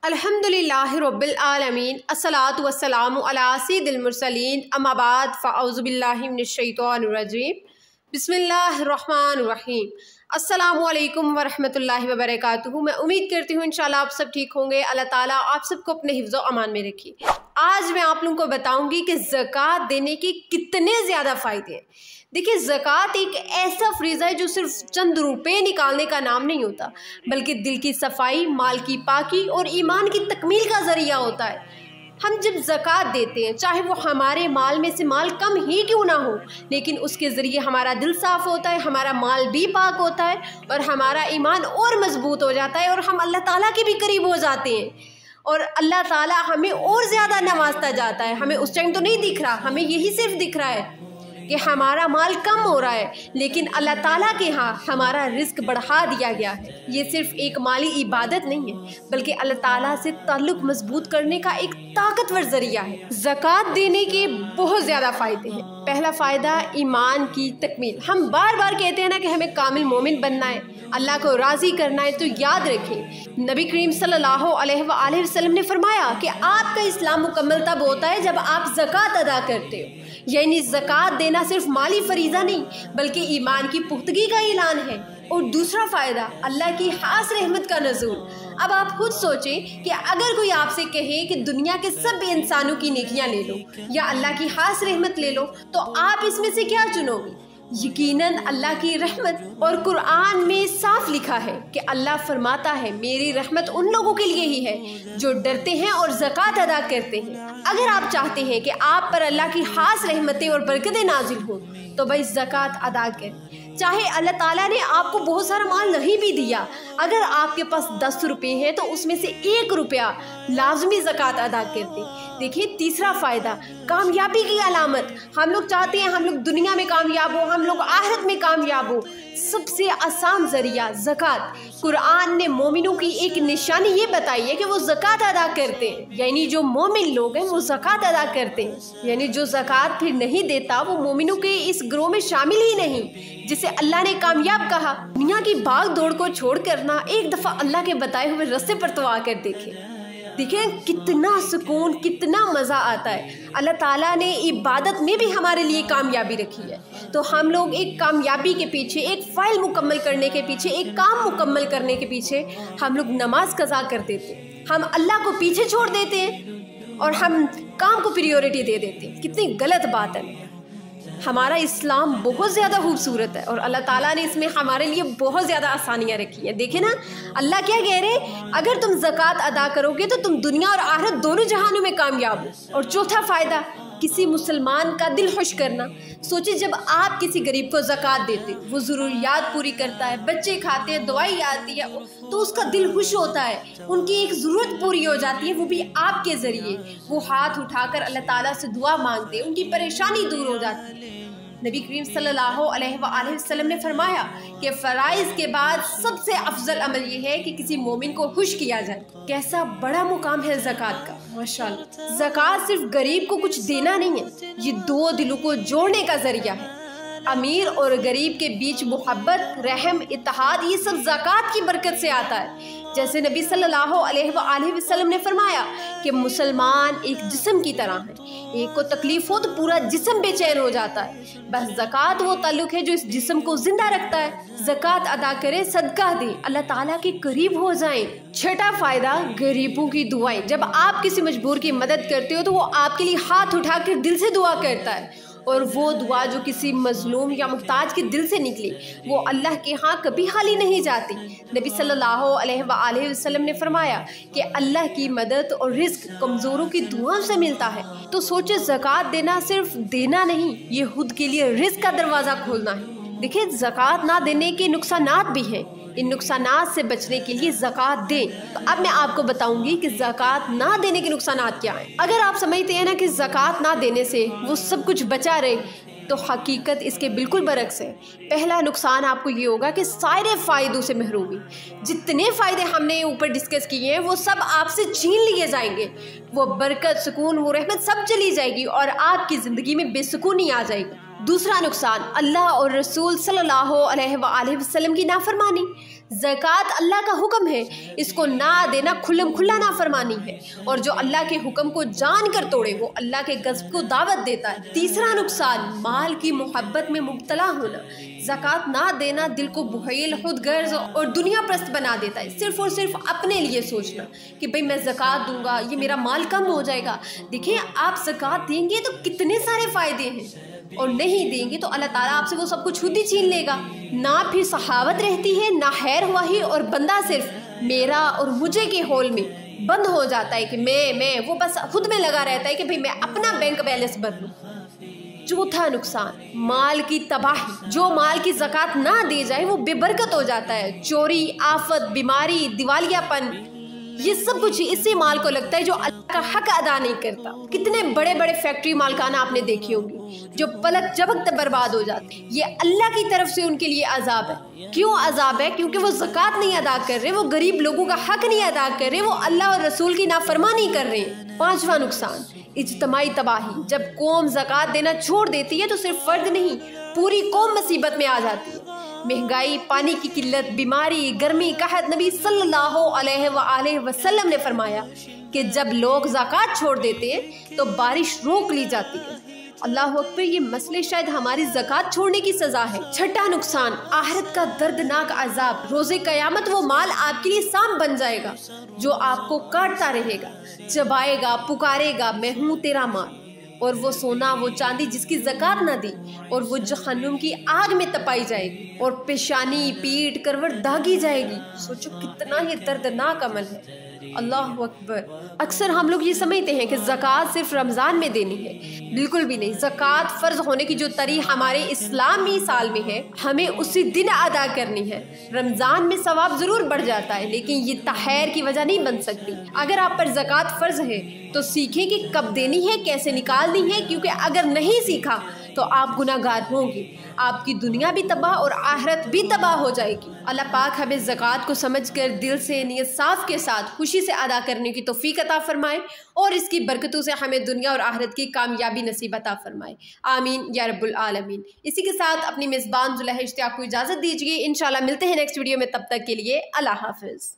अल्हम्दुलिल्लाहि रब्बिल आलमीन अस्सलातु वस्सलामु अला सय्यिदिल मुरसलीन अम्मा बाद फ़अऊज़ु बिल्लाहि मिनश शैतानिर रजीम बिस्मिल्लाहिर रहमानिर रहीम। अस्सलामु अलैकुम वरहमतुल्लाहि वबरकातुहू। मैं उम्मीद करती हूँ इंशाल्लाह आप सब ठीक होंगे। अल्लाह ताला आप सबको अपने हिफ्ज़ व अमान में रखिए। आज मैं आप लोगों को बताऊंगी कि ज़कात देने के कितने ज़्यादा फ़ायदे हैं। देखिए, ज़कात एक ऐसा फ़रीज़ा है जो सिर्फ चंद रुपए निकालने का नाम नहीं होता, बल्कि दिल की सफाई, माल की पाकी और ईमान की तकमील का ज़रिया होता है। हम जब ज़कात देते हैं, चाहे वो हमारे माल में से माल कम ही क्यों ना हो, लेकिन उसके ज़रिए हमारा दिल साफ़ होता है, हमारा माल भी पाक होता है और हमारा ईमान और मजबूत हो जाता है और हम अल्लाह ताला के भी करीब हो जाते हैं और अल्लाह ताला हमें और ज़्यादा नवाजता जाता है। हमें उस टाइम तो नहीं दिख रहा, हमें यही सिर्फ दिख रहा है कि हमारा माल कम हो रहा है, लेकिन अल्लाह ताला के यहाँ हमारा रिस्क बढ़ा दिया गया है। ये सिर्फ एक माली इबादत नहीं है, बल्कि अल्लाह ताला से ताल्लुक़ मजबूत करने का एक ताकतवर ज़रिया है। ज़कात देने के बहुत ज़्यादा फ़ायदे हैं। पहला फ़ायदा, ईमान की तकमील। हम बार बार कहते हैं ना कि हमें कामिल मोमिन बनना है, अल्लाह को राज़ी करना है, तो याद रखें नबी करीम सल्लल्लाहु अलैहि वसल्लम ने फरमाया कि आपका इस्लाम मुकम्मल तब होता है जब आप ज़कात अदा करते हो। यानी ज़कात देना सिर्फ माली फरीज़ा नहीं, बल्कि ईमान की पुख्तगी का ऐलान है। और दूसरा फ़ायदा, अल्लाह की खास रहमत का नज़ूल। अब आप खुद सोचें कि अगर कोई आपसे कहे कि दुनिया के सब इंसानों की नेकियां ले लो या अल्लाह की खास रहमत ले लो, तो आप इसमें से क्या चुनोगे? यकीनन अल्लाह की रहमत। और कुरान में साफ लिखा है कि अल्लाह फरमाता है, मेरी रहमत उन लोगों के लिए ही है जो डरते हैं और ज़कात अदा करते हैं। अगर आप चाहते हैं कि आप पर अल्लाह की खास रहमतें और बरकतें नाजिल हो, तो भाई ज़कात अदा करें। चाहे अल्लाह ताला ने आपको बहुत सारा माल नहीं भी दिया, अगर आपके पास 10 रुपये हैं तो उसमें से 1 रुपया लाजमी ज़कात अदा कर दें। देखिए, तीसरा फ़ायदा, कामयाबी की अलामत। हम लोग चाहते हैं हम लोग दुनिया में कामयाब हो, हम लोग आखिरत में कामयाब हो। सबसे आसान ज़रिया ज़कात। कुरान ने मोमिनों की एक निशानी ये बताई है कि वो ज़कात अदा करते हैं। यानी जो मोमिन लोग हैं वो ज़कात अदा करते हैं। यानी जो ज़कात फिर नहीं देता वो मोमिनों के इस ग्रोह में शामिल ही नहीं, जिसे अल्लाह ने कामयाब कहा। दुनिया की भाग दौड़ को छोड़ कर ना एक दफ़ा अल्लाह के बताए हुए रास्ते पर तो आकर देखिए कितना सुकून, कितना मज़ा आता है। अल्लाह ताला ने इबादत में भी हमारे लिए कामयाबी रखी है। तो हम लोग एक कामयाबी के पीछे, एक फ़ाइल मुकम्मल करने के पीछे, एक काम मुकम्मल करने के पीछे हम लोग नमाज कज़ा कर देते हैं, हम अल्लाह को पीछे छोड़ देते हैं और हम काम को प्रायोरिटी दे देते हैं। कितनी गलत बात है। हमारा इस्लाम बहुत ज़्यादा खूबसूरत है और अल्लाह ताला ने इसमें हमारे लिए बहुत ज़्यादा आसानियाँ रखी हैं। देखिए ना, अल्लाह क्या कह रहे हैं, अगर तुम ज़कात अदा करोगे तो तुम दुनिया और आखिरत दोनों जहानों में कामयाब हो। और चौथा फ़ायदा, किसी मुसलमान का दिल खुश करना। सोचिए, जब आप किसी गरीब को ज़कात देते, वो ज़रूरियात पूरी करता है, बच्चे खाते हैं, दवाई आती है, तो उसका दिल खुश होता है, उनकी एक ज़रूरत पूरी हो जाती है, वो भी आपके ज़रिए। वो हाथ उठाकर अल्लाह ताला से दुआ मांगते हैं, उनकी परेशानी दूर हो जाती है। नबी करीम सल्लल्लाहु अलैहि वसल्लम ने फरमाया कि फ़राइज़ के बाद सबसे अफजल अमल ये है कि किसी मोमिन को खुश किया जाए। कैसा बड़ा मुकाम है ज़कात का, माशाअल्लाह। ज़कात सिर्फ गरीब को कुछ देना नहीं है, ये दो दिलों को जोड़ने का ज़रिया है। अमीर और गरीब के बीच मोहब्बत, रहम, इत्तेहाद, ये सब ज़कात की बरकत से आता है। जैसे नबी सल्लल्लाहु अलैहि वसल्लम ने फरमाया कि मुसलमान एक जिस्म की तरह है, एक को तकलीफ हो तो पूरा जिस्म बेचैन हो जाता है। बस ज़कात वो ताल्लुक है जो इस जिस्म को जिंदा रखता है। ज़कात अदा करें, सदका दें, अल्लाह ताला के करीब हो जाएं। छठा फ़ायदा, गरीबों की दुआएं। जब आप किसी मजबूर की मदद करते हो तो वो आपके लिए हाथ उठाकर दिल से दुआ करता है, और वो दुआ जो किसी मजलूम या मुहताज के दिल से निकली, वो अल्लाह के यहाँ कभी खाली नहीं जाती। नबी सल्लल्लाहु अलैहि वसल्लम ने फरमाया कि अल्लाह की मदद और रिस्क कमज़ोरों की दुआ से मिलता है। तो सोचे, ज़कात देना सिर्फ देना नहीं, ये खुद के लिए रिस्क का दरवाज़ा खोलना है। देखिए, ज़कात ना देने के नुकसानात भी हैं। इन नुकसानात से बचने के लिए ज़कात दें। तो अब मैं आपको बताऊंगी कि ज़कात ना देने के नुकसानात क्या हैं। अगर आप समझते हैं ना कि ज़कात ना देने से वो सब कुछ बचा रहे, तो हकीकत इसके बिल्कुल बरक्स है। पहला नुकसान आपको ये होगा कि सारे फ़ायदों से महरूमी। जितने फ़ायदे हमने ऊपर डिस्कस किए हैं वो सब आपसे छीन लिए जाएंगे। वो बरकत, सुकून, वो रहमत सब चली जाएगी और आपकी ज़िंदगी में बेसुकूनी आ जाएगी। दूसरा नुकसान अल्लाह और रसूल सल्लल्लाहु अलैहि वसल्लम की नाफरमानी। ज़कात अल्लाह का हुक्म है, इसको ना देना खुल्लम खुल्ला नाफरमानी है, और जो अल्लाह के हुक्म को जान कर तोड़े वो अल्लाह के गज़ब को दावत देता है। तीसरा नुकसान माल की मोहब्बत में मुब्तला होना। ज़कात ना देना दिल को बुखील, खुदगर्ज और दुनिया परस्त बना देता है। सिर्फ और सिर्फ अपने लिए सोचना कि भाई मैं ज़कात दूंगा, ये मेरा माल कम हो जाएगा। देखिए, आप ज़कात देंगे तो कितने सारे फ़ायदे हैं, और नहीं देंगे तो अल्लाह ताला आपसे वो सब कुछ खुद ही छीन लेगा। ना फिर सहावत रहती है, ना खैर हुआ ही, और बंदा सिर्फ मेरा और मुझे के होल में बंद हो जाता है कि मैं वो बस खुद में लगा रहता है कि भाई मैं अपना बैंक बैलेंस भर लूँ। चौथा नुकसान माल की तबाही। जो माल की ज़कात ना दी जाए वो बेबरकत हो जाता है। चोरी, आफत, बीमारी, दिवालियापन, ये सब कुछ इससे माल को लगता है जो अल्लाह का हक अदा नहीं करता। कितने बड़े बड़े फैक्ट्री मालकाना आपने देखी होंगी जो पलक झपकते बर्बाद हो जाते हैं। ये अल्लाह की तरफ से उनके लिए अजाब है। क्यों अजाब है? क्योंकि वो ज़कात नहीं अदा कर रहे, वो गरीब लोगों का हक नहीं अदा कर रहे, वो अल्लाह और रसूल की नाफरमानी कर रहे हैं। पांचवा नुकसान इज्तिमाई तबाही। जब कौम ज़कात देना छोड़ देती है तो सिर्फ फर्द नहीं, पूरी कौम मुसीबत में आ जाती है। महंगाई, पानी की किल्लत, बीमारी, गर्मी, कहत। नबी सल्लल्लाहु अलैहि वसल्लम ने फरमाया कि जब लोग ज़कात छोड़ देते हैं तो बारिश रोक ली जाती है। अल्लाह अकबर, ये मसले शायद हमारी ज़कात छोड़ने की सज़ा है। छठा नुकसान आखिरत का दर्दनाक अजाब। रोज़े क़यामत वो माल आपके लिए सांप बन जाएगा जो आपको काटता रहेगा, चबाएगा, पुकारेगा, मैं हूँ तेरा माल। और वो सोना, वो चांदी जिसकी ज़कात ना दी, और वो जहन्नुम की आग में तपाई जाएगी, और पेशानी, पीठ, करवट दागी जाएगी। सोचो कितना ये दर्दनाक अमल है। अल्लाह अकबर। अक्सर हम लोग ये समझते हैं कि ज़कात सिर्फ रमज़ान में देनी है। बिल्कुल भी नहीं। ज़कात फ़र्ज होने की जो तारीख हमारे इस्लामी साल में है, हमें उसी दिन अदा करनी है। रमज़ान में सवाब ज़रूर बढ़ जाता है, लेकिन ये तहैर की वजह नहीं बन सकती। अगर आप पर ज़कात फ़र्ज है तो सीखें कि कब देनी है, कैसे निकालनी है, क्योंकि अगर नहीं सीखा तो आप गुनाहगार होंगे। आपकी दुनिया भी तबाह और आखिरत भी तबाह हो जाएगी। अल्लाह पाक हमें ज़कात को समझकर दिल से, नियत साफ के साथ खुशी से अदा करने की तौफीक अता फरमाए, और इसकी बरकतों से हमें दुनिया और आखिरत की कामयाबी नसीब अता फरमाए। आमीन या रब्बुल आलमीन। इसी के साथ अपनी मेज़बान ज़ुलैहा इश्तियाक को इजाज़त दीजिए। इंशाल्लाह मिलते हैं नेक्स्ट वीडियो में। तब तक के लिए अल्लाह हाफ़िज़।